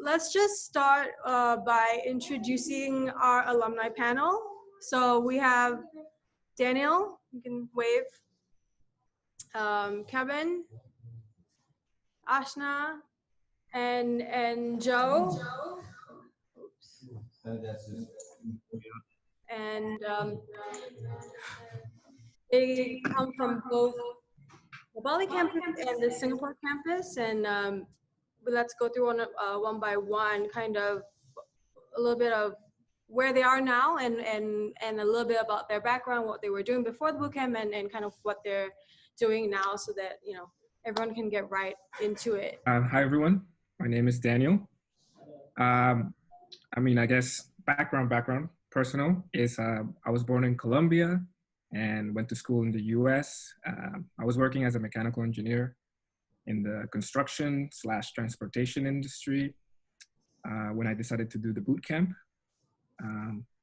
let's just start by introducing our alumni panel. So we have Daniel, you can wave, Kevin, Ashna, and Joe. Oops. And they come from both the Bali campus and the Singapore campus, and let's go through one by one, kind of a little bit of where they are now and a little bit about their background, what they were doing before the bootcamp, and kind of what they're doing now, so that everyone can get right into it. Hi everyone, my name is Daniel. I guess background, personal is I was born in Colombia and went to school in the US. I was working as a mechanical engineer in the construction / transportation industry when I decided to do the boot camp.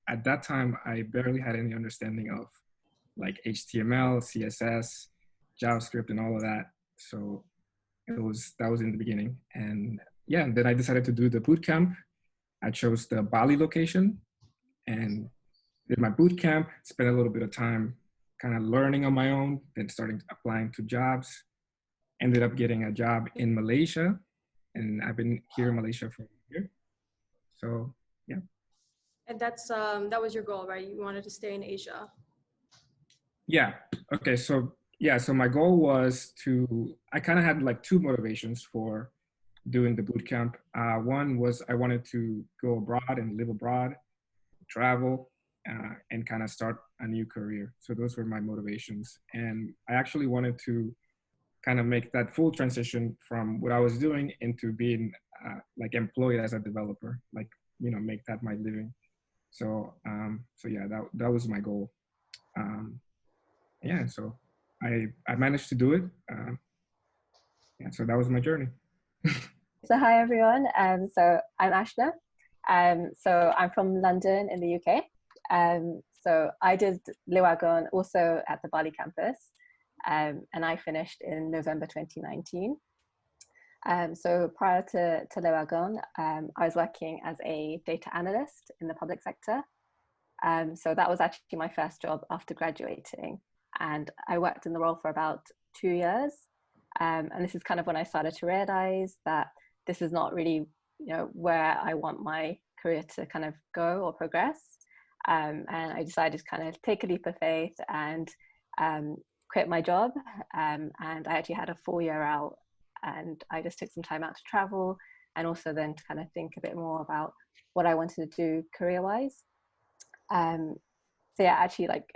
At that time, I barely had any understanding of like HTML, CSS, JavaScript, and all of that. So that was in the beginning. And yeah, then I decided to do the boot camp. I chose the Bali location and did my boot camp, spent a little bit of time kind of learning on my own, then starting applying to jobs. Ended up getting a job in Malaysia, and I've been here in Malaysia for a year. So yeah. And that was your goal, right? You wanted to stay in Asia. Yeah. Okay. So yeah. So my goal was I kind of had like two motivations for doing the boot camp. One was I wanted to go abroad and live abroad, travel, and kind of start a new career. So those were my motivations. And I actually wanted to kind of make that full transition from what I was doing into being like employed as a developer, like, make that my living. So, yeah, that was my goal. Yeah, so I managed to do it. Yeah, so that was my journey. So hi everyone. So I'm Ashna. So I'm from London in the UK. So I did Wagon also at the Bali campus, and I finished in November 2019. So prior to Wagon, I was working as a data analyst in the public sector. So that was actually my first job after graduating, and I worked in the role for about 2 years. And this is kind of when I started to realize that this is not really, where I want my career to kind of go or progress. And I decided to kind of take a leap of faith and quit my job. And I actually had a full year out, and I just took some time out to travel and also then to kind of think a bit more about what I wanted to do career-wise. So yeah, actually, like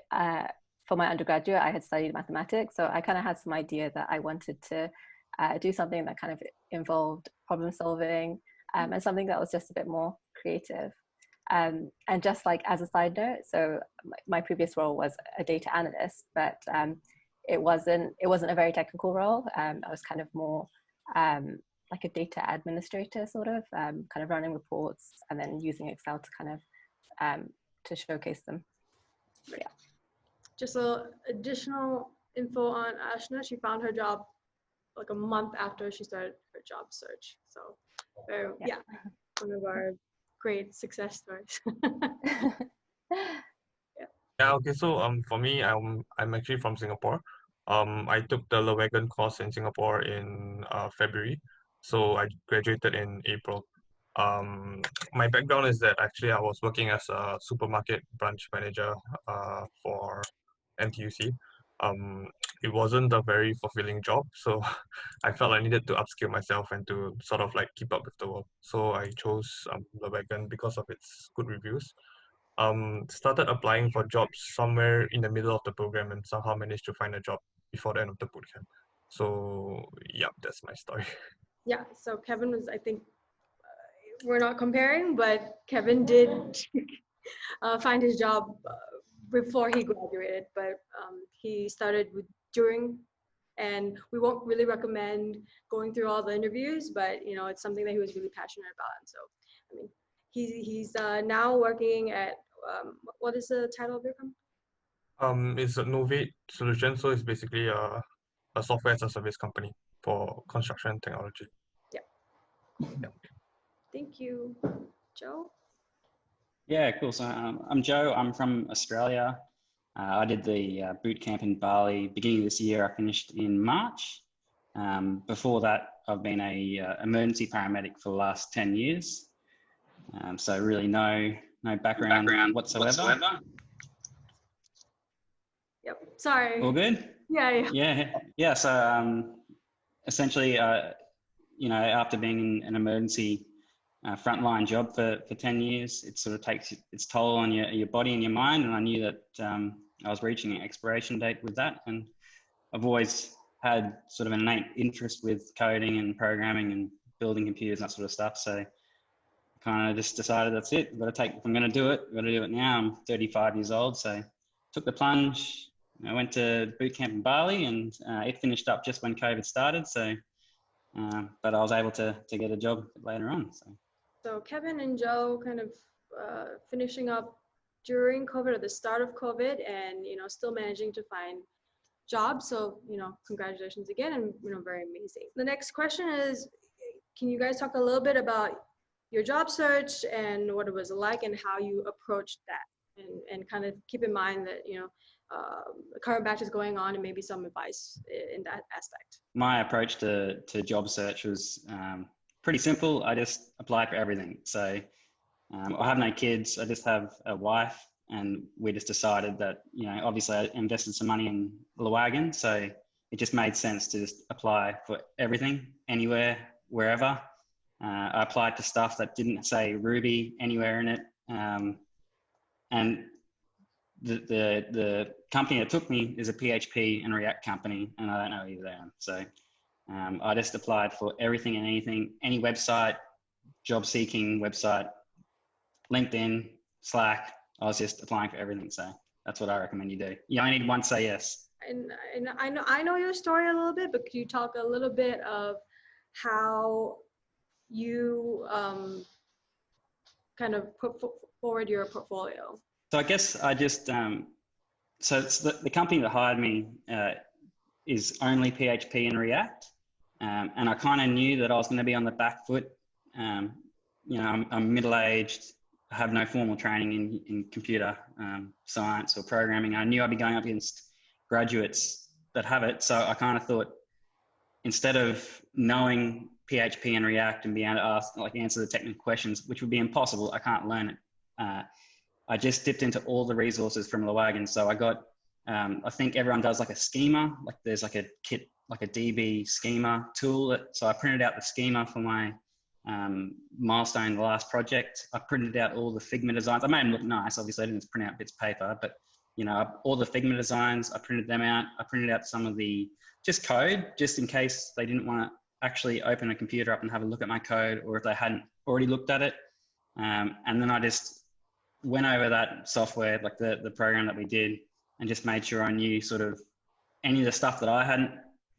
for my undergraduate, I had studied mathematics, so I kind of had some idea that I wanted to do something that kind of involved problem solving, and something that was just a bit more creative. And just like as a side note, so my previous role was a data analyst, but it wasn't a very technical role. I was kind of more like a data administrator, sort of, kind of running reports and then using Excel to kind of to showcase them. But yeah. Just a additional info on Ashna. She found her job like a month after she started her job search. So yeah, one of our great success stories. Yeah, okay, so for me, I'm actually from Singapore. I took the Wagon course in Singapore in February, so I graduated in April. My background is that actually I was working as a supermarket branch manager for NTUC. It wasn't a very fulfilling job, so I felt I needed to upskill myself and to sort of like keep up with the world. So I chose the Wagon because of its good reviews. Started applying for jobs somewhere in the middle of the program and somehow managed to find a job before the end of the bootcamp. So yeah, that's my story. Yeah, so Kevin was, I think, we're not comparing, but Kevin did find his job before he graduated, but he started during, and we won't really recommend going through all the interviews, but it's something that he was really passionate about. And so, I mean, he's now working at, what is the title of your company? It's a Novate solution, so it's basically a software as a service company for construction technology. Yeah. Thank you. Joe? Yeah, cool. So I'm Joe. I'm from Australia. I did the boot camp in Bali beginning of this year. I finished in March. Before that, I've been a emergency paramedic for the last 10 years. So really no background whatsoever. Yep. Sorry. All good? Yeah. So essentially, you know, after being in an emergency frontline job for 10 years, it sort of takes its toll on your body and your mind. And I knew that I was reaching an expiration date with that. And I've always had sort of an innate interest with coding and programming and building computers and that sort of stuff. So I kind of just decided that's it. If I'm going to do it, I've got to do it now. I'm 35 years old. So took the plunge. I went to boot camp in Bali, and it finished up just when COVID started. So, but I was able to get a job later on. So Kevin and Joe kind of finishing up during COVID or the start of COVID, and still managing to find jobs. So congratulations again, and very amazing. The next question is, can you guys talk a little bit about your job search and what it was like and how you approached that, and kind of keep in mind that the current batch is going on, and maybe some advice in that aspect. My approach to job search was pretty simple. I just applied for everything. So I have no kids. I just have a wife, and we just decided that, obviously I invested some money in Wagon, so it just made sense to just apply for everything, anywhere, wherever. I applied to stuff that didn't say Ruby anywhere in it. And the company that took me is a PHP and React company, and I don't know either of them. So I just applied for everything and anything, any website, job seeking website, LinkedIn, Slack. I was just applying for everything. So that's what I recommend you do. You only need one say yes. And I know your story a little bit, but could you talk a little bit of how you kind of put forward your portfolio? So I guess I just, so it's the company that hired me is only PHP and React. And I kind of knew that I was going to be on the back foot. I'm middle-aged, I have no formal training in computer science or programming. I knew I'd be going up against graduates that have it. So I kind of thought, instead of knowing PHP and React and being able to answer the technical questions, which would be impossible, I can't learn it. I just dipped into all the resources from Wagon. So I got, I think everyone does like a schema, like there's like a kit, like a DB schema tool. So I printed out the schema for my milestone, the last project. I printed out all the Figma designs. I made them look nice. Obviously I didn't print out bits of paper, but all the Figma designs, I printed them out. I printed out some of the just code, just in case they didn't want to actually open a computer up and have a look at my code, or if they hadn't already looked at it. And then I just went over that software, like the program that we did, and just made sure I knew sort of any of the stuff that I hadn't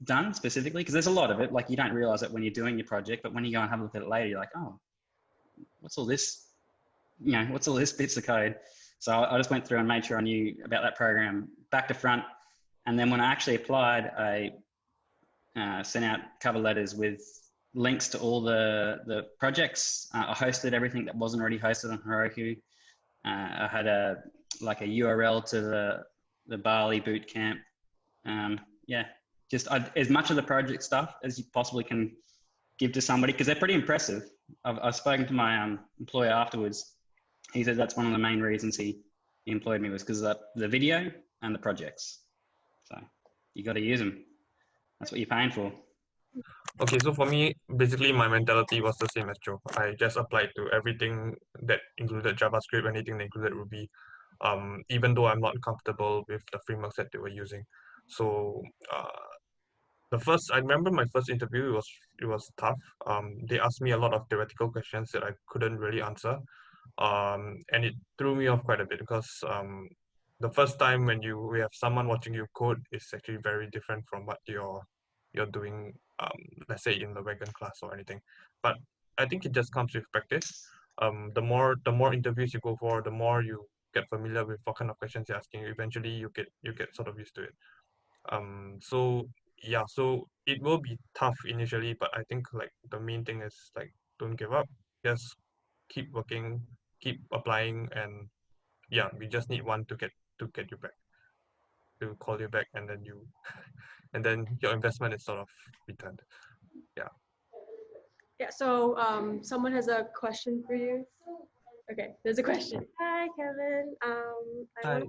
done specifically, because there's a lot of it, like you don't realize it when you're doing your project, but when you go and have a look at it later, you're like, oh, what's all this? What's all this bits of code? So I just went through and made sure I knew about that program back to front. And then when I actually applied, I sent out cover letters with links to all the projects. I hosted everything that wasn't already hosted on Heroku. I had a URL to the Bali boot camp. As much of the project stuff as you possibly can give to somebody, because they're pretty impressive. I've spoken to my employer afterwards. He said that's one of the main reasons he employed me, was because of the video and the projects. So you got to use them. That's what you're paying for. Okay, so for me, basically my mentality was the same as Joe. I just applied to everything that included JavaScript, anything that included Ruby, even though I'm not comfortable with the frameworks that they were using. So I remember my first interview, it was tough. They asked me a lot of theoretical questions that I couldn't really answer. And it threw me off quite a bit, because the first time when we have someone watching you code is actually very different from what you're doing, let's say in the Wagon class or anything. But I think it just comes with practice. The more interviews you go for, the more you get familiar with what kind of questions they're asking you. Eventually you get sort of used to it. So it will be tough initially, but I think like the main thing is like, don't give up. just keep working, keep applying, and yeah, we just need one to get you back, to call you back, and then and then your investment is sort of returned. Yeah. Yeah, so someone has a question for you. Okay, there's a question. Hi, Kevin. Hi.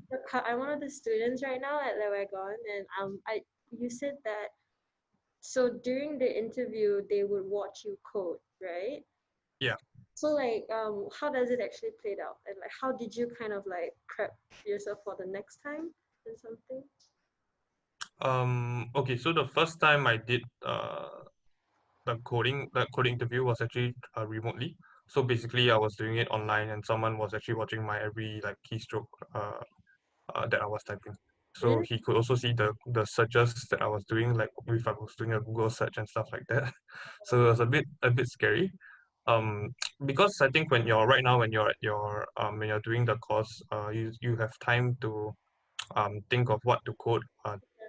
I'm one of the students right now at Wagon, and you said that so during the interview they would watch you code, right? Yeah. So like, how does it actually play out, and like, how did you kind of like prep yourself for the next time or something? Okay, so the first time I did the coding interview was actually remotely. So basically, I was doing it online, and someone was actually watching my every like keystroke that I was typing. So Really? he could also see the searches that I was doing, like if I was doing a Google search and stuff like that. So it was a bit scary. Because I think when you're right now when you're at your when you're doing the course, you have time to think of what to code,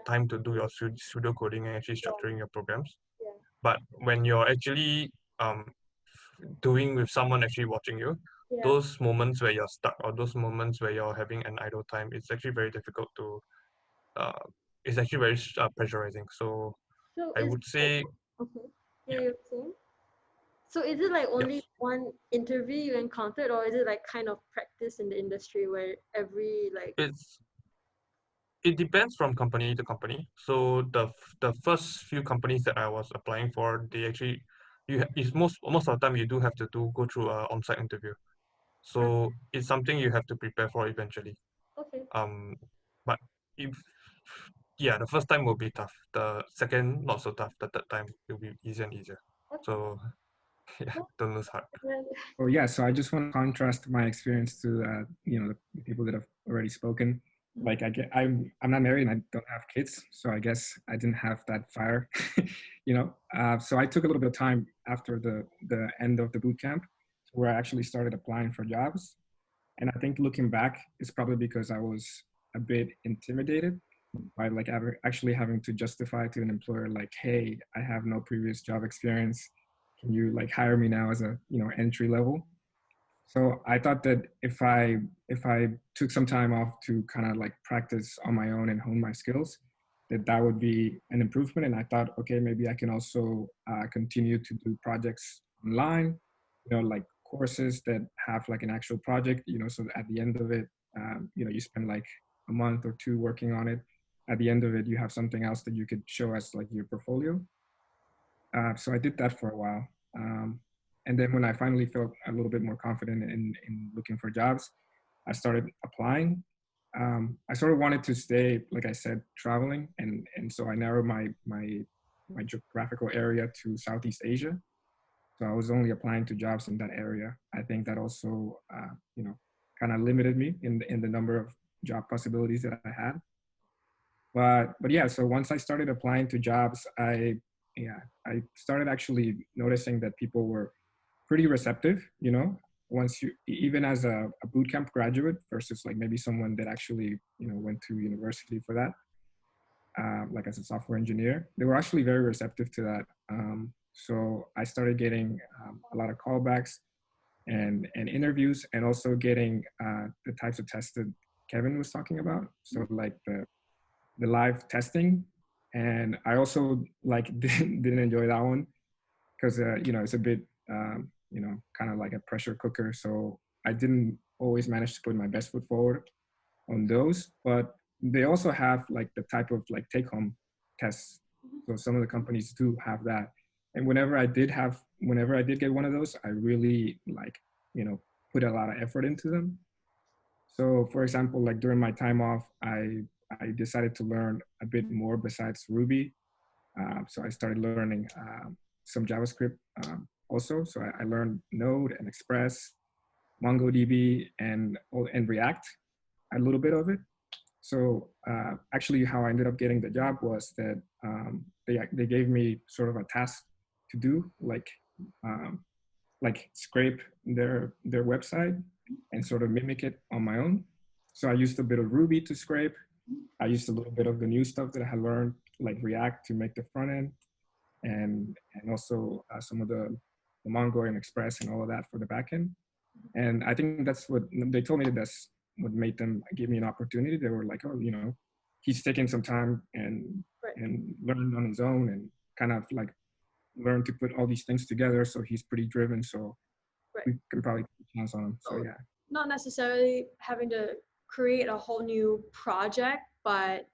time to do your pseudo coding and actually structuring your programs. Yeah. But when you're actually doing with someone actually watching you, Yeah. those moments where you're stuck or those moments where you're having an idle time, it's actually very difficult to. Uh, it's actually very pressurizing. So So I is would say, okay. Yeah, yeah, you're saying. So is it like only yes. one interview you encountered, or is it like kind of practice in the industry where every like It depends from company to company. So the first few companies that I was applying for, they actually is most of the time you do have to go through a on-site interview. So it's something you have to prepare for eventually. okay, Um, but if yeah, the first time will be tough. The second not so tough. The third time will be easier and easier. okay. So yeah, don't lose heart. Well, Oh yeah, so I just want to contrast my experience to the people that have already spoken. Like I'm not married and I don't have kids, so I guess I didn't have that fire, So I took a little bit of time after the end of the boot camp, where I actually started applying for jobs. And I think looking back, it's probably because I was a bit intimidated by like actually having to justify to an employer like, hey, I have no previous job experience. Can you like hire me now as a entry level? So I thought that if I took some time off to kind of like practice on my own and hone my skills, that would be an improvement. And I thought, okay, maybe I can also continue to do projects online, like courses that have like an actual project, so at the end of it, you spend like a month or two working on it. At the end of it, you have something else that you could show as like your portfolio. So I did that for a while. And then when I finally felt a little bit more confident in looking for jobs, I started applying. I sort of wanted to stay, like I said, traveling, and so I narrowed my geographical area to Southeast Asia. So I was only applying to jobs in that area. I think that also, kind of limited me in the number of job possibilities that I had. But yeah, so once I started applying to jobs, I started actually noticing that people were pretty receptive, once you, even as a bootcamp graduate versus like maybe someone that actually, went to university for that, like as a software engineer, they were actually very receptive to that. So I started getting a lot of callbacks and interviews, and also getting the types of tests that Kevin was talking about. So like the live testing. And I also like didn't enjoy that one because it's a bit kind of like a pressure cooker. So I didn't always manage to put my best foot forward on those. But they also have like the type of like take home tests. So some of the companies do have that. And whenever I did get one of those, I really like put a lot of effort into them. So for example, like during my time off, I decided to learn a bit more besides Ruby. So I started learning some JavaScript also. So I learned Node and Express, MongoDB, and React, a little bit of it. So actually, how I ended up getting the job was that they gave me sort of a task to do, like scrape their website and sort of mimic it on my own. So I used a bit of Ruby to scrape. I used a little bit of the new stuff that I had learned, like React, to make the front end, and also some of the Mongo and Express and all of that for the backend. And I think that's what they told me, that that's what made them give me an opportunity. They were like, oh, you know, he's taking some time and learned on his own and kind of like learned to put all these things together. So he's pretty driven. So we can probably take a chance on him. So yeah. Not necessarily having to create a whole new project, but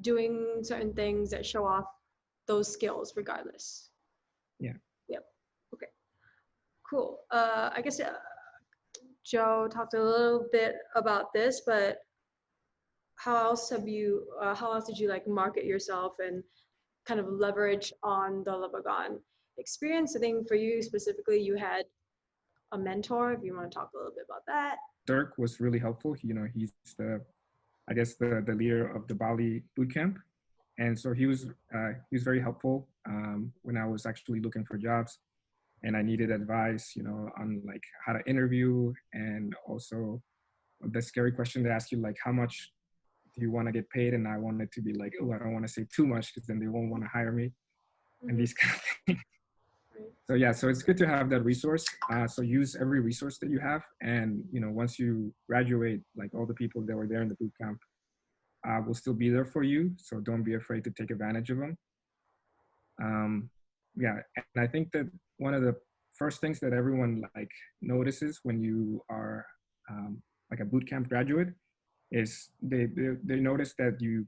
doing certain things that show off those skills regardless. Yeah. Yep. Okay. Cool. I guess Joe talked a little bit about this, but how else did you like market yourself and kind of leverage on the Wagon experience? I think for you specifically, you had a mentor, if you want to talk a little bit about that. Dirk was really helpful. You know, he's the, I guess the leader of the Bali bootcamp. And so he was very helpful when I was actually looking for jobs and I needed advice, you know, on like how to interview, and also the scary question they ask you, like, how much do you want to get paid? And I wanted to be like, oh, I don't want to say too much because then they won't want to hire me, and these kind of things. So yeah, so it's good to have that resource. So use every resource that you have, and you know, once you graduate, like all the people that were there in the bootcamp will still be there for you. So don't be afraid to take advantage of them. Yeah, and I think that one of the first things that everyone like notices when you are like a bootcamp graduate is they notice that you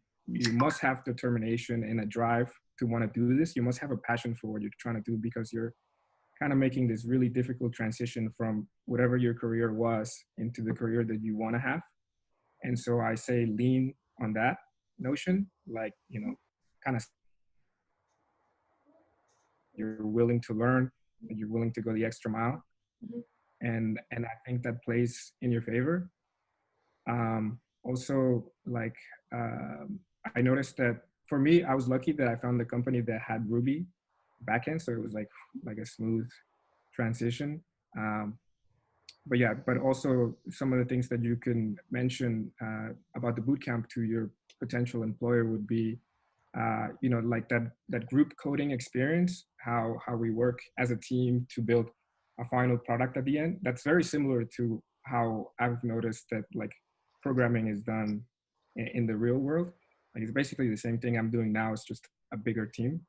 must have determination and a drive to want to do this. You must have a passion for what you're trying to do, because you're kind of making this really difficult transition from whatever your career was into the career that you want to have. And so I say lean on that notion, like, you know, kind of you're willing to learn, and you're willing to go the extra mile. And I think that plays in your favor. Also, like, I noticed that for me, I was lucky that I found the company that had Ruby backend, so it was like a smooth transition. But yeah, but also some of the things that you can mention about the bootcamp to your potential employer would be, you know, like that group coding experience, how we work as a team to build a final product at the end. That's very similar to how I've noticed that like programming is done in the real world. Like it's basically the same thing I'm doing now. It's just a bigger team.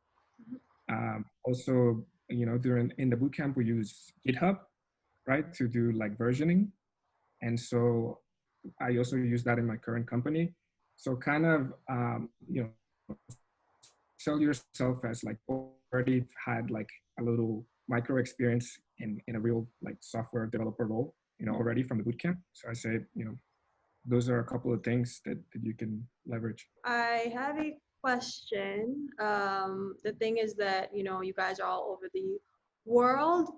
Also, you know, in the bootcamp we use GitHub, right, to do like versioning, and so I also use that in my current company. So kind of you know, sell yourself as like already had like a little micro experience in a real like software developer role, you know, already from the bootcamp. So I say, you know, those are a couple of things that you can leverage. I have a question. The thing is that, you know, you guys are all over the world,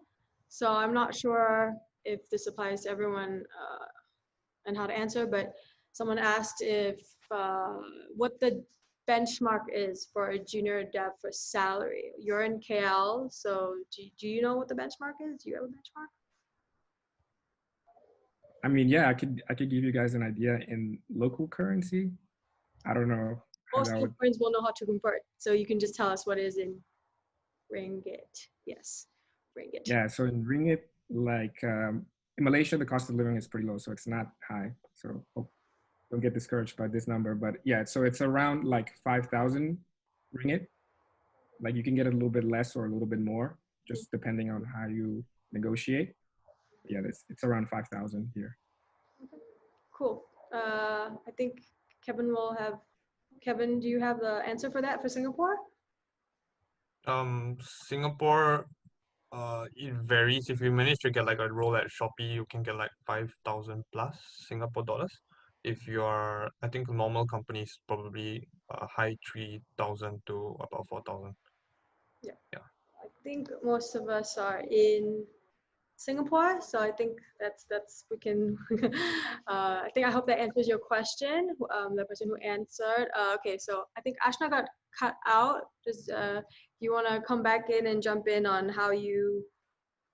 so I'm not sure if this applies to everyone and how to answer, but someone asked if what the benchmark is for a junior dev for salary. You're in KL, so do you know what the benchmark is? Do you have a benchmark? I mean, yeah, I could give you guys an idea in local currency. I don't know how Most that would. Singaporeans will know how to convert, so you can just tell us what it is in ringgit. Yes, ringgit. Yeah, so in ringgit, like in Malaysia, the cost of living is pretty low, so it's not high. So don't get discouraged by this number, but yeah, so it's around like 5,000 ringgit. Like you can get a little bit less or a little bit more, just depending on how you negotiate. Yeah, it's around 5,000 here. Cool. I think Kevin will have. Kevin, do you have the answer for that for Singapore? Singapore, it varies. If you manage to get like a role at Shopee, you can get like 5,000 plus Singapore dollars. If you're, I think normal companies probably high 3,000 to about 4,000. Yeah. Yeah. I think most of us are in Singapore, so I think that's we can. I hope that answers your question. The person who answered. Okay, so I think Ashna got cut out. Just you want to come back in and jump in on how you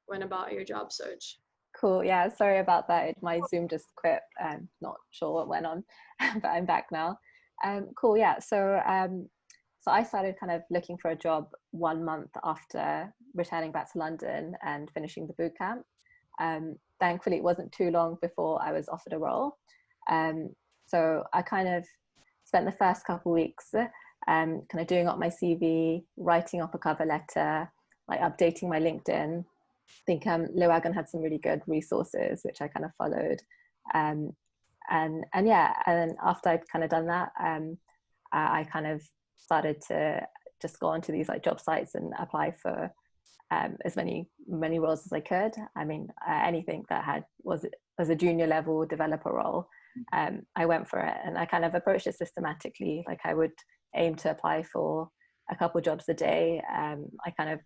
went about your job search. Cool. Yeah, sorry about that. My Zoom just quit. I'm not sure what went on, but I'm back now. Cool. Yeah. So so I started kind of looking for a job 1 month after returning back to London and finishing the boot camp. Thankfully, it wasn't too long before I was offered a role. So I kind of spent the first couple of weeks kind of doing up my CV, writing up a cover letter, like updating my LinkedIn. I think Wagon had some really good resources, which I kind of followed. And yeah, and then after I'd kind of done that, I kind of started to just go onto these like job sites and apply for as many roles as I could. I mean, anything that was a junior level developer role, I went for it, and I kind of approached it systematically. Like I would aim to apply for a couple jobs a day. I kind of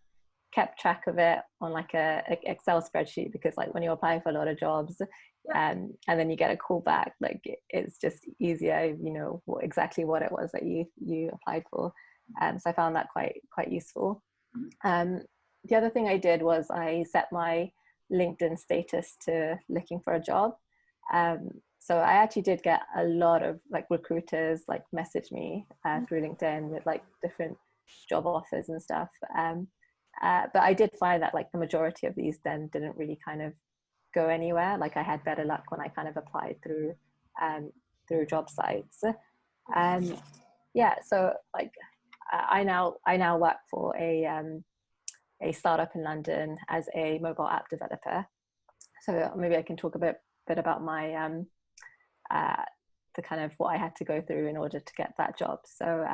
kept track of it on like a Excel spreadsheet, because like when you're applying for a lot of jobs, and then you get a call back, like it's just easier, you know, exactly what it was that you applied for. So I found that quite useful. The other thing I did was I set my LinkedIn status to looking for a job. So I actually did get a lot of like recruiters like message me through LinkedIn with like different job offers and stuff. But I did find that like the majority of these then didn't really kind of go anywhere. Like I had better luck when I kind of applied through job sites. Yeah, so like I now work for a startup in London as a mobile app developer. So maybe I can talk a bit about my the kind of what I had to go through in order to get that job. So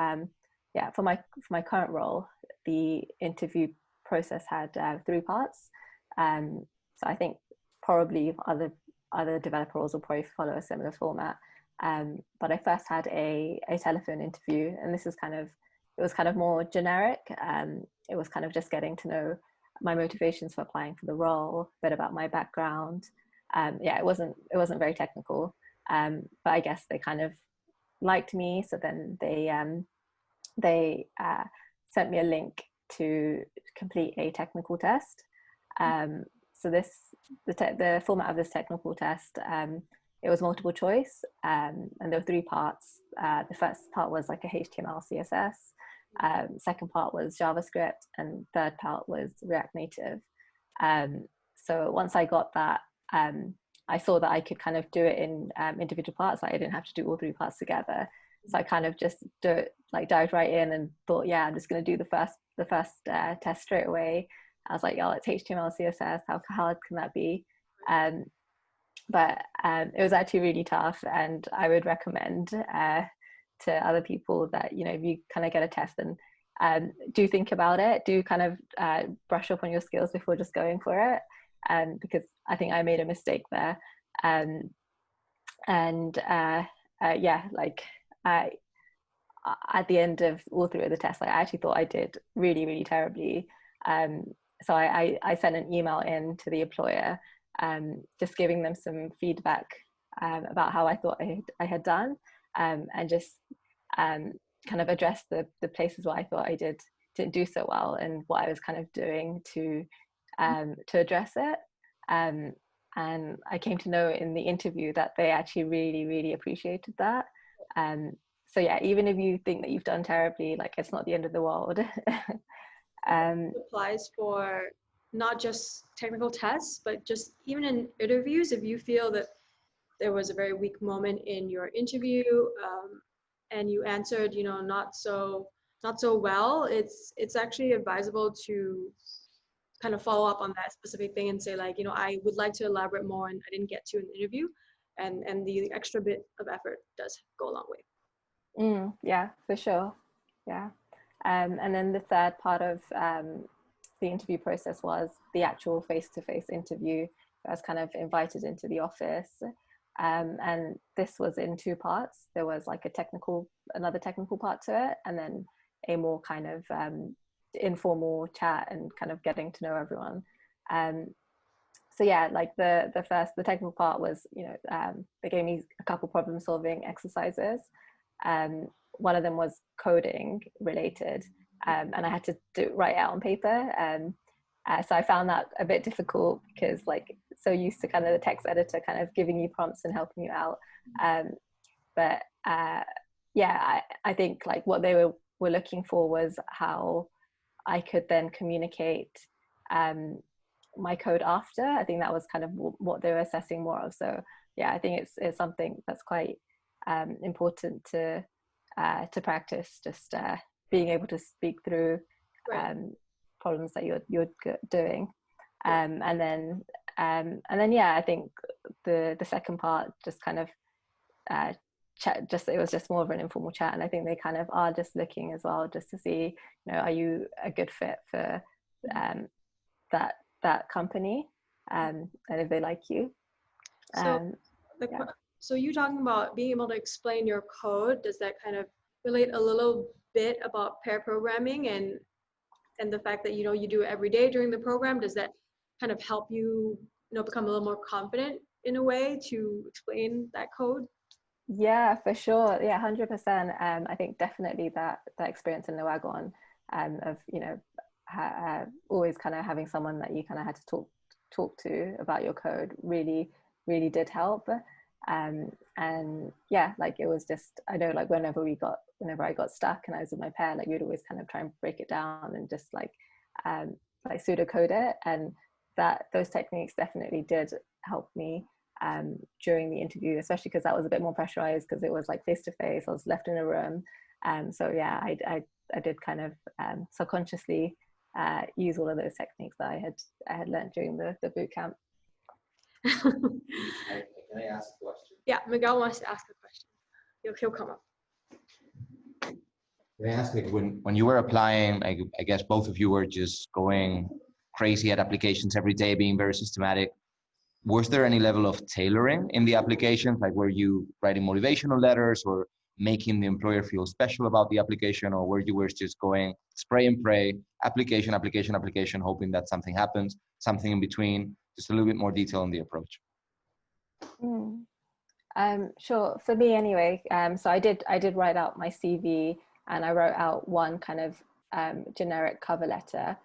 yeah, for my current role, the interview process had 3 parts. So I think probably other developer roles will probably follow a similar format. But I first had a telephone interview, and this is it was kind of more generic. It was kind of just getting to know my motivations for applying for the role, a bit about my background. Yeah, it wasn't very technical, but I guess they kind of liked me. So then they sent me a link to complete a technical test. So the format of this technical test, it was multiple choice, and there were 3 parts. The first part was like a HTML, CSS. Second part was JavaScript, and third part was React Native. So once I got that, I saw that I could kind of do it in individual parts. Like I didn't have to do all 3 parts together. So I kind of just dived right in and thought, yeah, I'm just going to do the first test straight away. I was like, oh, it's HTML, CSS. How hard can that be? But it was actually really tough, and I would recommend to other people that, you know, if you kind of get a test, and do think about it, do kind of brush up on your skills before just going for it, because I think I made a mistake there. Yeah, like at the end of all 3 of the tests, I actually thought I did really, really terribly. So I sent an email in to the employer, just giving them some feedback about how I thought I had done, and just kind of address the places where I thought I didn't do so well, and what I was kind of doing to address it. And I came to know in the interview that they actually really, really appreciated that. So yeah, even if you think that you've done terribly, like it's not the end of the world. It applies for not just technical tests, but just even in interviews. If you feel that there was a very weak moment in your interview, and you answered, you know, not so well, it's actually advisable to kind of follow up on that specific thing and say, like, you know, I would like to elaborate more and I didn't get to in the interview, and the extra bit of effort does go a long way. Yeah, for sure. Yeah. And then the third part of the interview process was the actual face-to-face interview. I was kind of invited into the office, and this was in 2 parts. There was like another technical part to it, and then a more kind of informal chat and kind of getting to know everyone. So yeah, like the technical part was, you know, they gave me a couple problem solving exercises. One of them was coding related, and I had to write it out on paper. So I found that a bit difficult, because like so used to kind of the text editor kind of giving you prompts and helping you out. But yeah, I think like what they were were looking for was how I could then communicate my code after. I think that was kind of what they were assessing more of. So yeah, I think it's something that's quite important to practice, just being able to speak through problems that you're doing. And then yeah, I think the second part just kind of chat, just it was just more of an informal chat, and I think they kind of are just looking as well just to see, you know, are you a good fit for that company, and if they like you. So you talking about being able to explain your code, does that kind of relate a little bit about pair programming and the fact that, you know, you do it every day during the program? Does that kind of help you, you know, become a little more confident in a way to explain that code? Yeah, for sure. Yeah, 100%. I think definitely that experience in the Wagon, of, you know, always kind of having someone that you kind of had to talk to about your code really did help. And yeah, like it was just, I know, like whenever I got stuck and I was with my pair, like we'd always kind of try and break it down and just like pseudocode it, and those techniques definitely did help me during the interview, especially because that was a bit more pressurized because it was like face to face. I was left in a room, so yeah, I did kind of subconsciously use all of those techniques that I had learned during the boot camp. Can I ask a question? Yeah, Miguel wants to ask a question. He'll come up. Can I ask, like, when you were applying, I guess both of you were just going crazy at applications every day, being very systematic. Was there any level of tailoring in the applications? Like, were you writing motivational letters or making the employer feel special about the application, or were you just going spray and pray, application, hoping that something happens, something in between? Just a little bit more detail on the approach. Sure. For me, anyway. So I did write out my CV, and I wrote out one kind of generic cover letter.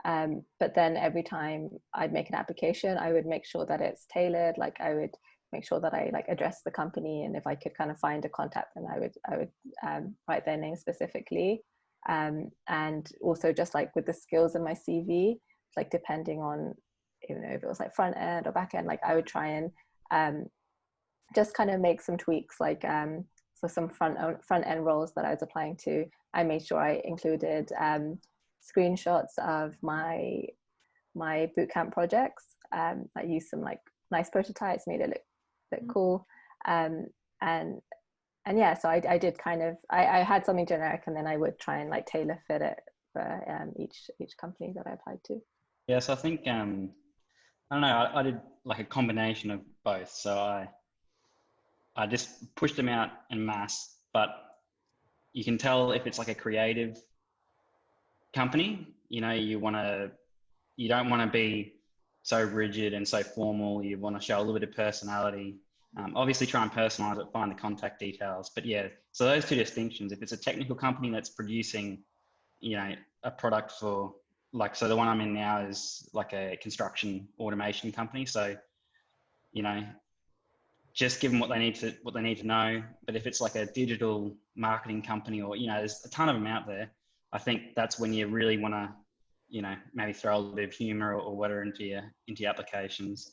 But then every time I'd make an application, I would make sure that it's tailored. Like I would make sure that I like address the company, and if I could kind of find a contact, then I would write their name specifically. And also just like with the skills in my CV, like depending on, you know, if it was like front end or back end, like I would try and just kind of make some tweaks, like so some front end roles that I was applying to, I made sure I included screenshots of my bootcamp projects. I used some like nice prototypes, made it look cool, and yeah, so I did kind of, I had something generic, and then I would try and like tailor fit it for each company that I applied to. Yeah, so I think I don't know, I did like a combination of both. So I just pushed them out en masse, but you can tell if it's like a creative company, you know, you don't want to be so rigid and so formal. You want to show a little bit of personality. Obviously try and personalize it, find the contact details. But yeah, so those two distinctions. If it's a technical company that's producing, you know, a product for, like, so the one I'm in now is like a construction automation company. So, you know, just give them what they need to know. But if it's like a digital marketing company, or, you know, there's a ton of them out there, I think that's when you really want to, you know, maybe throw a little bit of humor or whatever into your applications.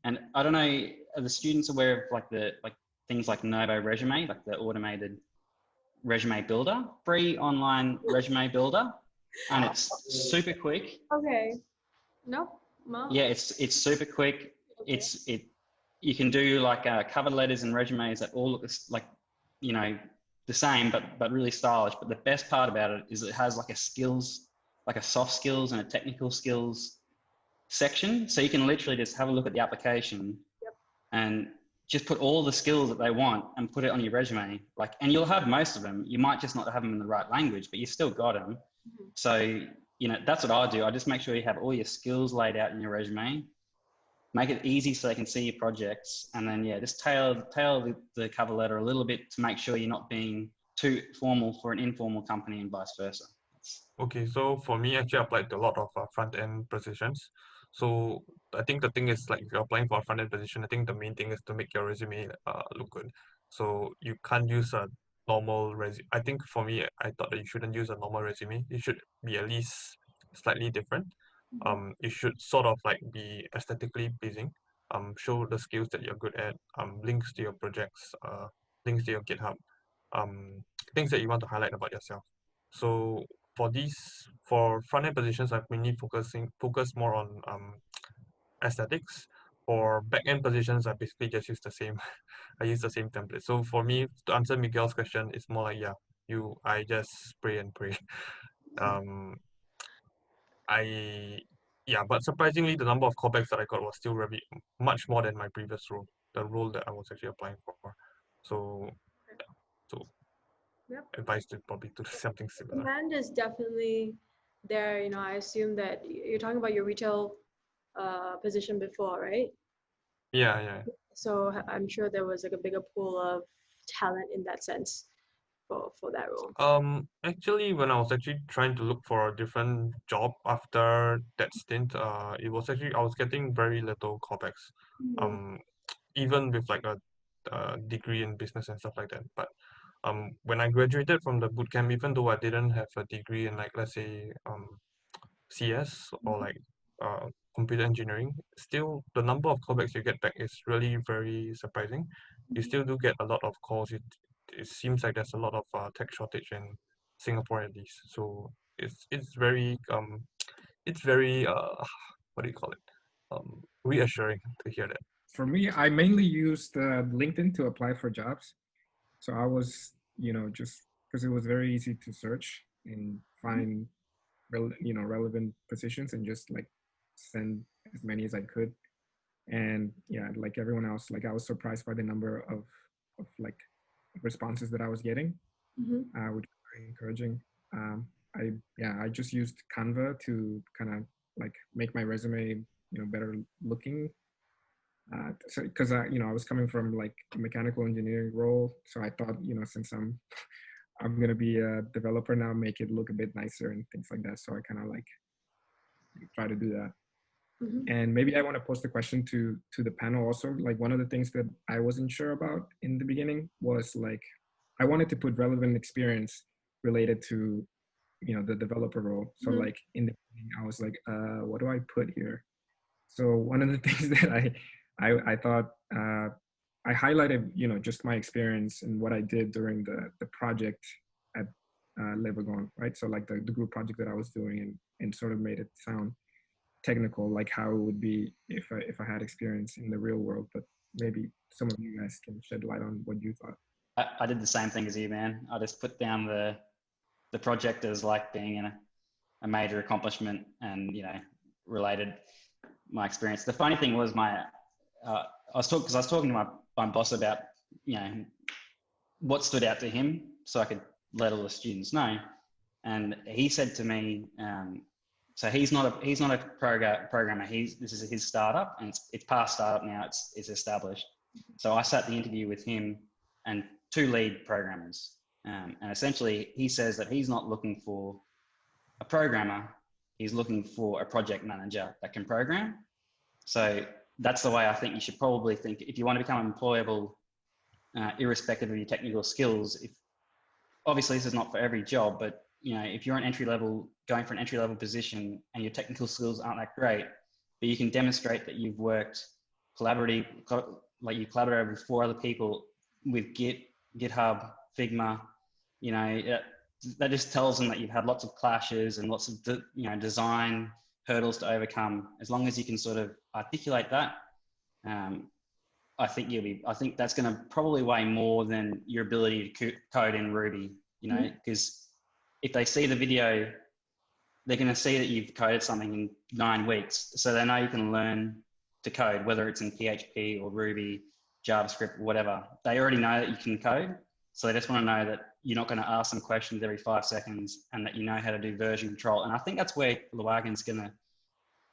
And I don't know, are the students aware of like things like Novo Resume, like the automated resume builder, free online resume builder, and it's super quick. Okay. No. Yeah, it's super quick. Okay. You can do like cover letters and resumes that all look like, you know, the same, but really stylish. But the best part about it is it has like a soft skills and a technical skills section. So you can literally just have a look at the application and just put all the skills that they want and put it on your resume. Like, and you'll have most of them. You might just not have them in the right language, but you still got them. Mm-hmm. So, you know, that's what I do. I just make sure you have all your skills laid out in your resume. Make it easy so they can see your projects, and then yeah, just tailor the cover letter a little bit to make sure you're not being too formal for an informal company and vice versa. Okay, so for me, actually, I applied to a lot of front end positions. So I think the thing is, like, if you're applying for a front end position, I think the main thing is to make your resume look good. So you can't use normal resume. I think for me, I thought that you shouldn't use a normal resume. It should be at least slightly different. It should sort of like be aesthetically pleasing. Show the skills that you're good at. Links to your projects. Links to your GitHub. Um, things that you want to highlight about yourself. So for front end positions, I've mainly focused more on aesthetics. For back end positions, I basically just use the same. I use the same template. So for me, to answer Miguel's question, it's more like I just pray and pray. Um, I but surprisingly, the number of callbacks that I got was still very much more than my previous role, the role that I was actually applying for. So so Yep. advice to probably do something similar. Demand is definitely there. I assume that you're talking about your retail position before, right? Yeah. So I'm sure there was like a bigger pool of talent in that sense for that role. Actually, when I was actually trying to look for a different job after that stint, it was actually I was getting very little callbacks. Um, even with like a degree in business and stuff like that. But when I graduated from the bootcamp, even though I didn't have a degree in like let's say CS or like computer engineering, still the number of callbacks you get back is really very surprising. You still do get a lot of calls. It seems like there's a lot of tech shortage in Singapore at least. So it's very what do you call it? Reassuring to hear that. For me, I mainly used LinkedIn to apply for jobs. So I was, just because it was very easy to search and find, relevant positions and just like send as many as I could. And yeah, like everyone else, like I was surprised by the number of like responses that I was getting, which was very encouraging. I just used Canva to kind of like make my resume, better looking. So because I was coming from like a mechanical engineering role, so I thought, since I'm gonna be a developer now, make it look a bit nicer and things like that. So I kind of like try to do that. And maybe I want to pose the question to the panel also. Like one of the things that I wasn't sure about in the beginning was like I wanted to put relevant experience related to the developer role. So like in the beginning, I was like, what do I put here? So one of the things that I thought I highlighted, just my experience and what I did during the project at Wagon, right? So like the group project that I was doing and sort of made it sound technical, like how it would be if I had experience in the real world. But maybe some of you guys can shed light on what you thought. I did the same thing as you, man. I just put down the project as like being a major accomplishment and, related my experience. The funny thing was I was talking to my boss about, what stood out to him so I could let all the students know. And he said to me, so he's not a programmer. This is his startup, and it's past startup now. It's established. So I sat the interview with him and two lead programmers, and essentially he says that he's not looking for a programmer. He's looking for a project manager that can program. So that's the way I think you should probably think if you want to become employable, irrespective of your technical skills. If obviously this is not for every job, but if you're going for an entry level position and your technical skills aren't that great, but you can demonstrate that you've worked like you collaborated with 4 other people with GitHub, Figma, that just tells them that you've had lots of clashes and lots of design hurdles to overcome. As long as you can sort of articulate that, I think that's going to probably weigh more than your ability to code in Ruby. Because if they see the video, they're going to see that you've coded something in 9 weeks. So they know you can learn to code, whether it's in PHP or Ruby, JavaScript, whatever. They already know that you can code. So they just want to know that you're not going to ask them questions every 5 seconds and that you know how to do version control. And I think that's where Wagon's going to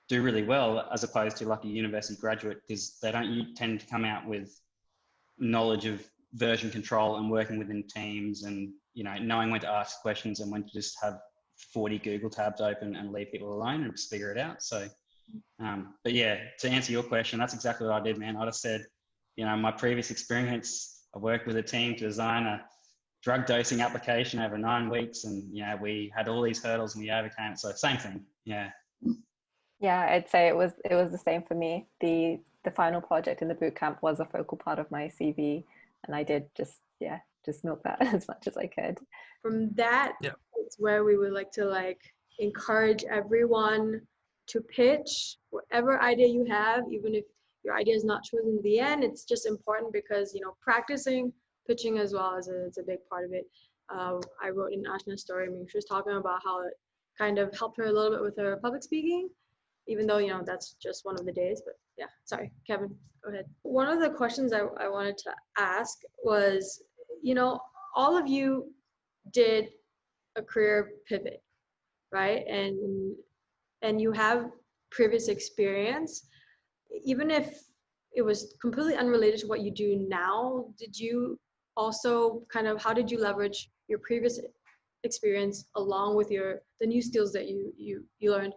do really well as opposed to like a university graduate, because they don't tend to come out with knowledge of version control and working within teams and, knowing when to ask questions and when to just have 40 Google tabs open and leave people alone and just figure it out. So, but yeah, to answer your question, that's exactly what I did, man. I just said, my previous experience, I worked with a team to design a drug dosing application over 9 weeks, and we had all these hurdles and we overcame it. So same thing. Yeah. Yeah, I'd say it was the same for me. The final project in the bootcamp was a focal part of my CV, and I did just milk that as much as I could. From that, it's where we would like to encourage everyone to pitch whatever idea you have, even if your idea is not chosen in the end. It's just important because practicing pitching as well it's a big part of it. I wrote in Ashna's story. I mean, she was talking about how it kind of helped her a little bit with her public speaking, even though that's just one of the days. But yeah, sorry, Kevin, go ahead. One of the questions I wanted to ask was, all of you did a career pivot, right? And you have previous experience, even if it was completely unrelated to what you do now. Did you also how did you leverage your previous experience along with the new skills that you learned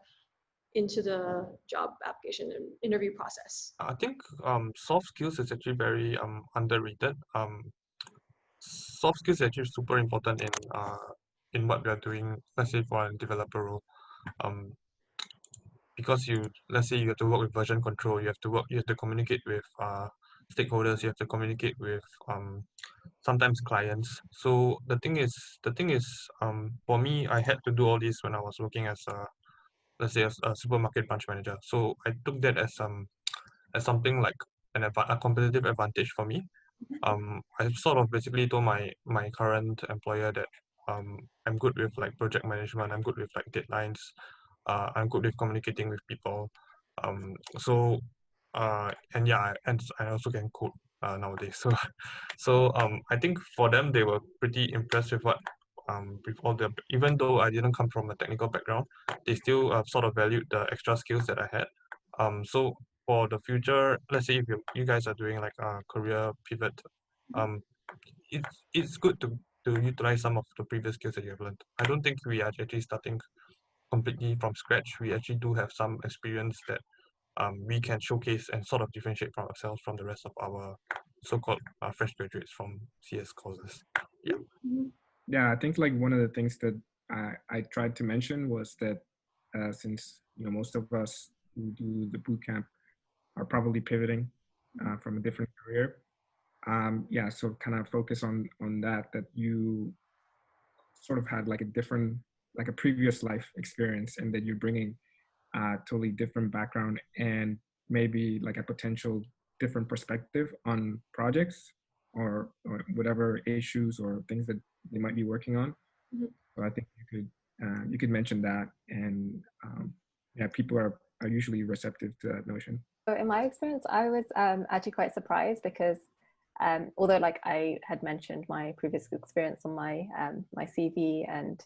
into the job application and interview process? I think soft skills is actually very underrated. Soft skills is actually super important in what we are doing, especially for a developer role. Because let's say you have to work with version control, you have to communicate with stakeholders, you have to communicate with sometimes clients. So the thing is for me, I had to do all this when I was working as let's say a supermarket branch manager. So I took that as something like a competitive advantage for me. I sort of basically told my current employer that I'm good with project management, I'm good with deadlines, I'm good with communicating with people. And yeah, and I also can code nowadays. So I think for them, they were pretty impressed with with all even though I didn't come from a technical background, they still sort of valued the extra skills that I had. So for the future, let's say if you guys are doing a career pivot, it's good to utilize some of the previous skills that you have learned. I don't think we are actually starting completely from scratch. We actually do have some experience that we can showcase and sort of differentiate from ourselves from the rest of our so-called fresh graduates from CS courses. Yeah. Yeah, I think one of the things that I tried to mention was that since most of us who do the bootcamp are probably pivoting from a different career. Yeah, so kind of focus on that you sort of had a previous life experience, and that you're bringing a totally different background and maybe a potential different perspective on projects or whatever issues or things that they might be working on. Mm-hmm. So I think you could mention that, and yeah, people are usually receptive to that notion. So in my experience, I was actually quite surprised because although I had mentioned my previous experience on my my CV and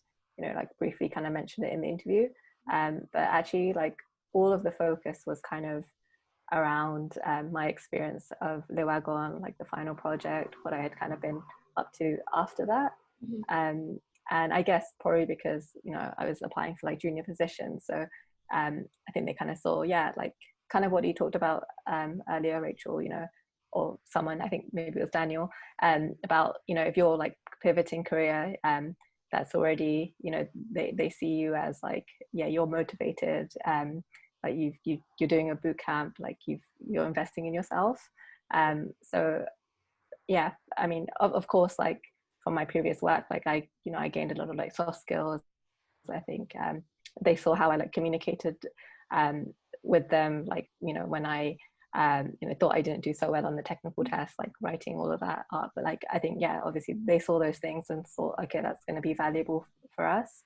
briefly kind of mentioned it in the interview, but actually all of the focus was kind of around my experience of Le Wagon, the final project, what I had kind of been up to after that. Mm-hmm. And I guess probably because I was applying for junior positions, so I think they kind of saw kind of what you talked about earlier, Rachel, or someone, I think maybe it was Daniel, about if you're pivoting career, that's already they see you as you're motivated, you're doing a boot camp, you're investing in yourself. So yeah, I mean, of course, from my previous work, I gained a lot of soft skills. I think they saw how I communicated with them, when I thought I didn't do so well on the technical test, writing all of that up. But I think, yeah, obviously they saw those things and thought, okay, that's going to be valuable for us.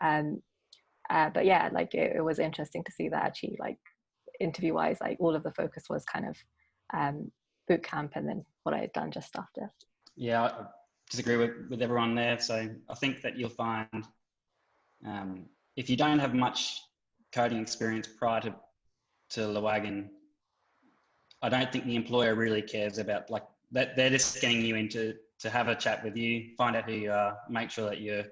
But yeah, it was interesting to see that actually, interview wise, all of the focus was kind of boot camp and then what I had done just after. Yeah, I disagree with everyone there. So I think that you'll find if you don't have much coding experience prior to Le Wagon, I don't think the employer really cares about that. They're just getting you in to have a chat with you, find out who you are, make sure that you're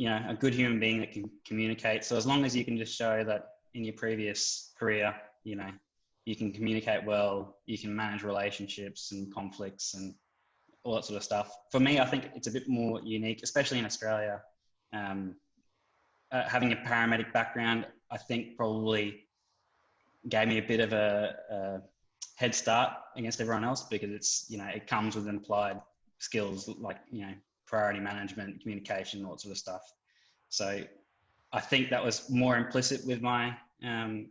a good human being that can communicate. So as long as you can just show that in your previous career, you can communicate well, you can manage relationships and conflicts, and all that sort of stuff. For me, I think it's a bit more unique, especially in Australia. Having a paramedic background, I think probably gave me a bit of a head start against everyone else, because it's, you know, it comes with applied skills like, you know, priority management, communication, all that sort of stuff. So I think that was more implicit with my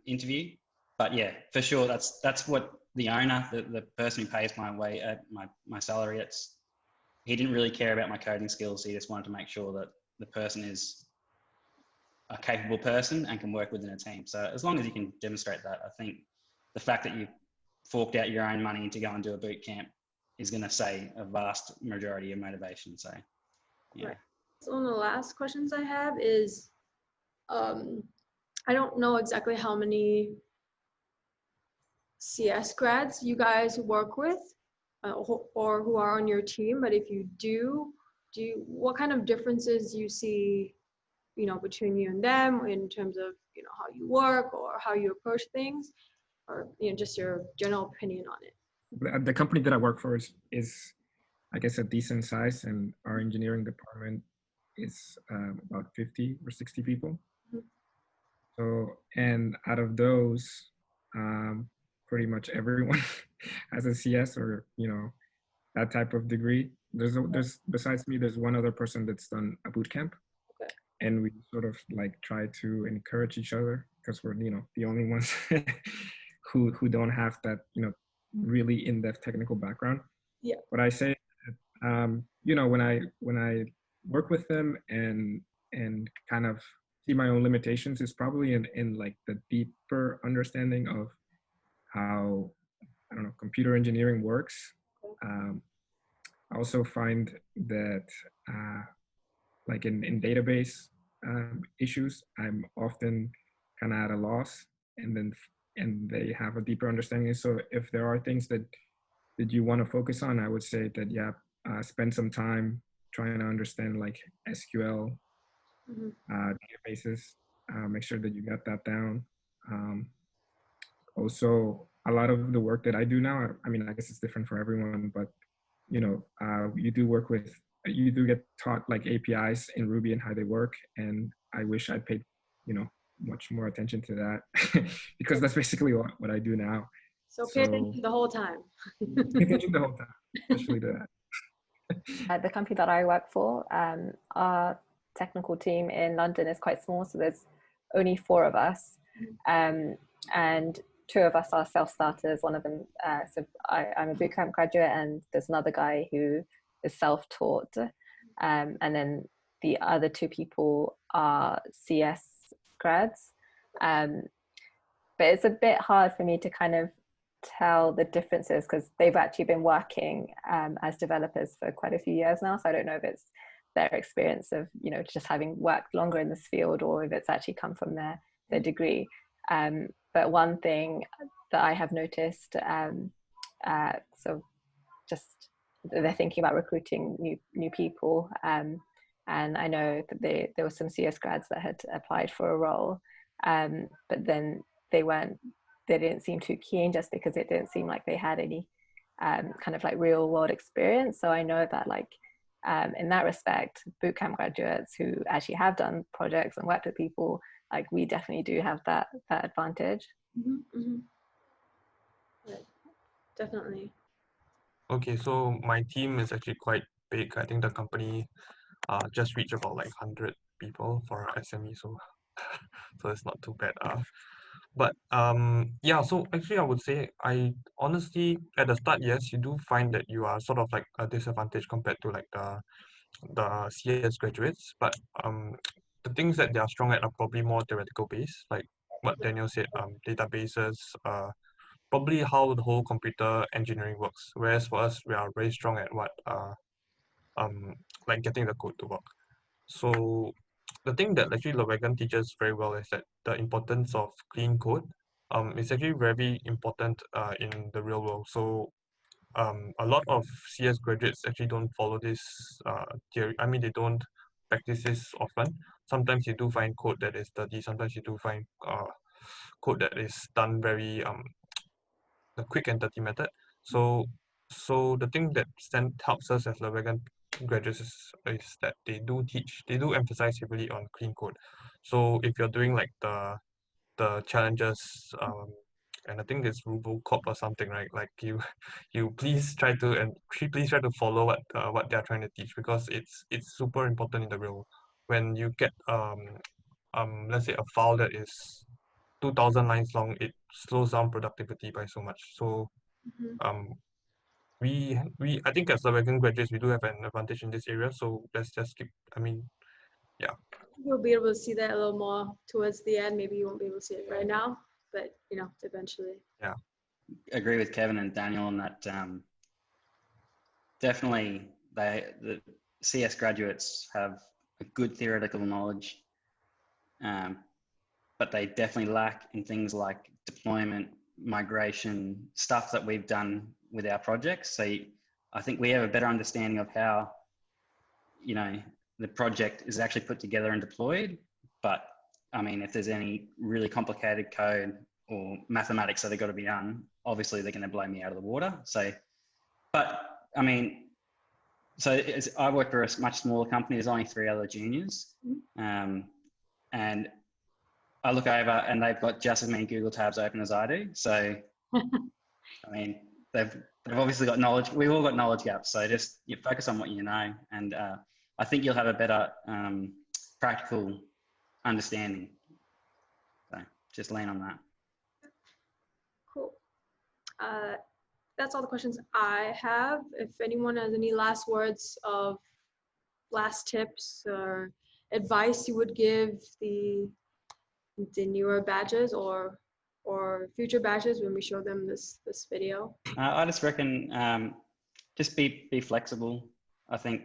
interview. But yeah, for sure, that's what the owner, the person who pays my salary, he didn't really care about my coding skills. He just wanted to make sure that the person is a capable person and can work within a team. So as long as you can demonstrate that, I think the fact that you forked out your own money to go and do a boot camp is going to say a vast majority of motivation. So yeah. Right. So one of the last questions I have is, I don't know exactly how many CS grads you guys work with or who are on your team, but if you do, what kind of differences you see, you know, between you and them in terms of, you know, how you work or how you approach things, or, you know, just your general opinion on it? The company that I work for is I guess a decent size, and our engineering department is about 50 or 60 people. Mhm. So, and out of those, pretty much everyone has a CS or, you know, that type of degree. There's besides me, there's one other person that's done a boot camp. Okay. And we sort of like try to encourage each other, because we're, you know, the only ones who don't have that, you know, really in-depth technical background. Yeah. What I say, you know, when I work with them and kind of see my own limitations, is probably in like the deeper understanding of how, I don't know, computer engineering works. I also find that like in database issues, I'm often kind of at a loss, and they have a deeper understanding. So if there are things that you want to focus on, I would say that, yeah, spend some time trying to understand like SQL databases. Make sure that you got that down. Also, a lot of the work that I do now, I mean, I guess it's different for everyone, but you know, you do get taught like APIs in Ruby and how they work, and I wish I paid, you know, much more attention to that because that's basically what I do now. So pay attention the whole time. Pay attention the whole time, especially to that. The company that I work for, our technical team in London is quite small, so there's only 4 of us, and 2 of us are self-starters. One of them, so I'm a bootcamp graduate, and there's another guy who is self-taught, and then the other 2 people are CS grads. But it's a bit hard for me to kind of tell the differences, because they've actually been working as developers for quite a few years now. So I don't know if it's their experience of, you know, just having worked longer in this field, or if it's actually come from their degree. But one thing that I have noticed, so just they're thinking about recruiting new people, and I know that there were some CS grads that had applied for a role, but then they didn't seem too keen, just because it didn't seem like they had any kind of like real world experience. So I know that like in that respect, bootcamp graduates who actually have done projects and worked with people, like we definitely do have that advantage. Right. Definitely. Okay, so my team is actually quite big. I think the company just reached about like 100 people for our SME, so so it's not too bad. But yeah, so actually I would say, I honestly at the start, yes, you do find that you are sort of like a disadvantage compared to like the CS graduates, but the things that they are strong at are probably more theoretical based, like what Daniel said, databases, probably how the whole computer engineering works. Whereas for us, we are very strong at what like getting the code to work. So the thing that actually the Wagon teaches very well is that the importance of clean code is actually very important in the real world. So a lot of CS graduates actually don't follow this theory. I mean, they don't practice this often. Sometimes you do find code that is dirty. Sometimes you do find code that is done very the quick and dirty method. So So the thing that helps us as Wagon graduates is that they do emphasize heavily on clean code. So if you're doing like the challenges, and I think it's RuboCop or something, right? Like you please try to please try to follow what they're trying to teach, because it's super important in the real world. When you get let's say a file that is 2,000 lines long, it slows down productivity by so much. So Mhm. we I think as Wagon graduates, we do have an advantage in this area. So let's just keep. I mean, yeah. You'll be able to see that a little more towards the end. Maybe you won't be able to see it right now, but eventually. Yeah. Agree with Kevin and Daniel on that. Definitely, the CS graduates have a good theoretical knowledge, but they definitely lack in things like deployment, migration, stuff that we've done with our projects. So I think we have a better understanding of how, the project is actually put together and deployed. But I mean, if there's any really complicated code or mathematics that have got to be done, obviously they're going to blow me out of the water. So, but I mean, I work for a much smaller company. There's only 3 other juniors. And I look over and they've got just as many Google tabs open as I do. So, I mean, they've obviously got knowledge. We've all got knowledge gaps. So just you focus on what you know. And I think you'll have a better practical understanding. So just lean on that. Cool. That's all the questions I have. If anyone has any last words of last tips or advice you would give the newer badges or future badges when we show them this video. I just reckon just be flexible. I think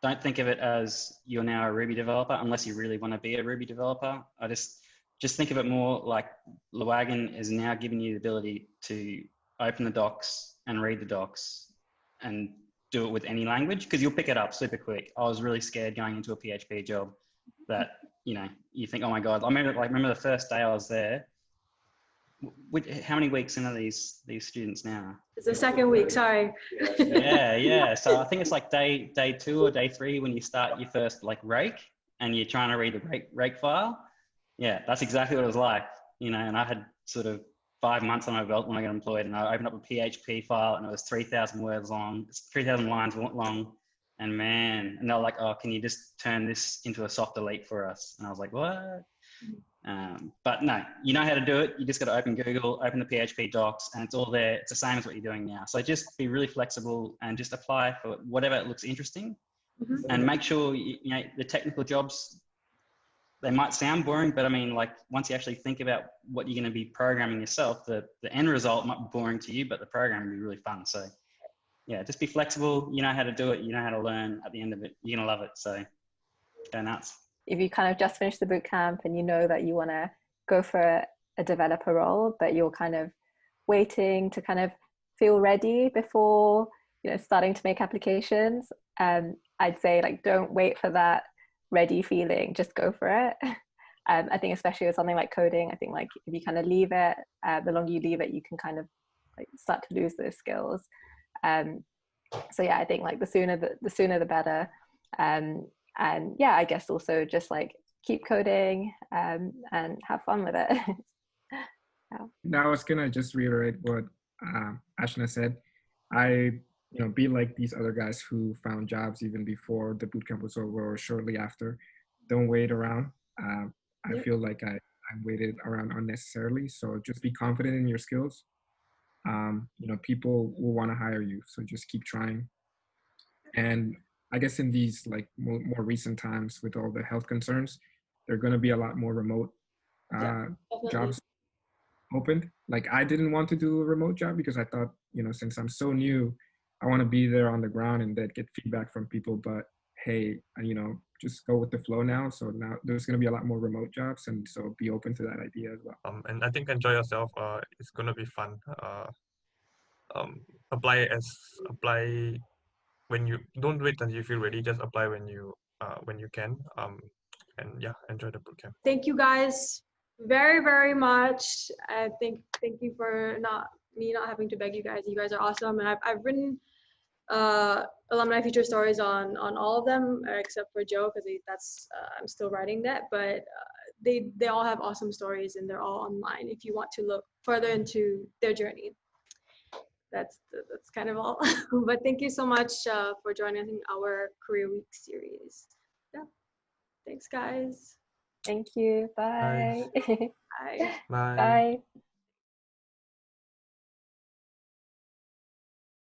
don't think of it as you're now a Ruby developer unless you really want to be a Ruby developer. I just think of it more like Wagon is now giving you the ability to open the docs and read the docs and do it with any language, because you'll pick it up super quick. I was really scared going into a PHP job that, you think, oh my God. I remember the first day I was there. How many weeks in are these students now? It's the second week, sorry. Yeah. So I think it's like day 2 or day 3 when you start your first rake and you're trying to read the rake file. Yeah, that's exactly what it was like, and I had sort of 5 months on my belt when I got employed, and I opened up a PHP file and it was 3,000 words long, 3,000 lines long. And man, and they're like, oh, can you just turn this into a soft delete for us? And I was like, what? But no, you know how to do it. You just got to open Google, open the PHP docs, and it's all there. It's the same as what you're doing now. So just be really flexible and just apply for whatever looks interesting. Mm-hmm. And make sure, the technical jobs, they might sound boring, but I mean, once you actually think about what you're going to be programming yourself, the end result might be boring to you, but the program will be really fun. So yeah, just be flexible. You know how to do it. You know how to learn. At the end of it, you're going to love it. So go nuts. If you kind of just finished the boot camp and you know that you want to go for a developer role, but you're kind of waiting to kind of feel ready before, starting to make applications, I'd say don't wait for that ready feeling, just go for it. I think especially with something like coding, I think if you kind of leave it, the longer you leave it, you can kind of start to lose those skills. So yeah, I think the sooner the better. And yeah, I guess also just keep coding and have fun with it. Yeah. Now I was gonna just reiterate what Ashna said. Be like these other guys who found jobs even before the bootcamp was over or shortly after. Don't wait around. I feel like I waited around unnecessarily. So just be confident in your skills. People will want to hire you. So just keep trying. And I guess in these more recent times with all the health concerns, there are going to be a lot more remote jobs opened. I didn't want to do a remote job because I thought, since I'm so new, I want to be there on the ground and then get feedback from people. But hey, just go with the flow now. So now there's going to be a lot more remote jobs, and so be open to that idea as well. And I think enjoy yourself. It's going to be fun. Apply when you don't wait until you feel ready. Just apply when you can. And yeah, enjoy the bootcamp. Thank you guys very, very much. Thank you for not me not having to beg you guys. You guys are awesome, and I've written alumni feature stories on all of them except for Joe, because that's I'm still writing that, but they all have awesome stories, and they're all online if you want to look further into their journey. That's kind of all. But thank you so much for joining our Career Week series. Yeah, thanks guys. Thank you. Bye. Bye. Bye. Bye. Bye.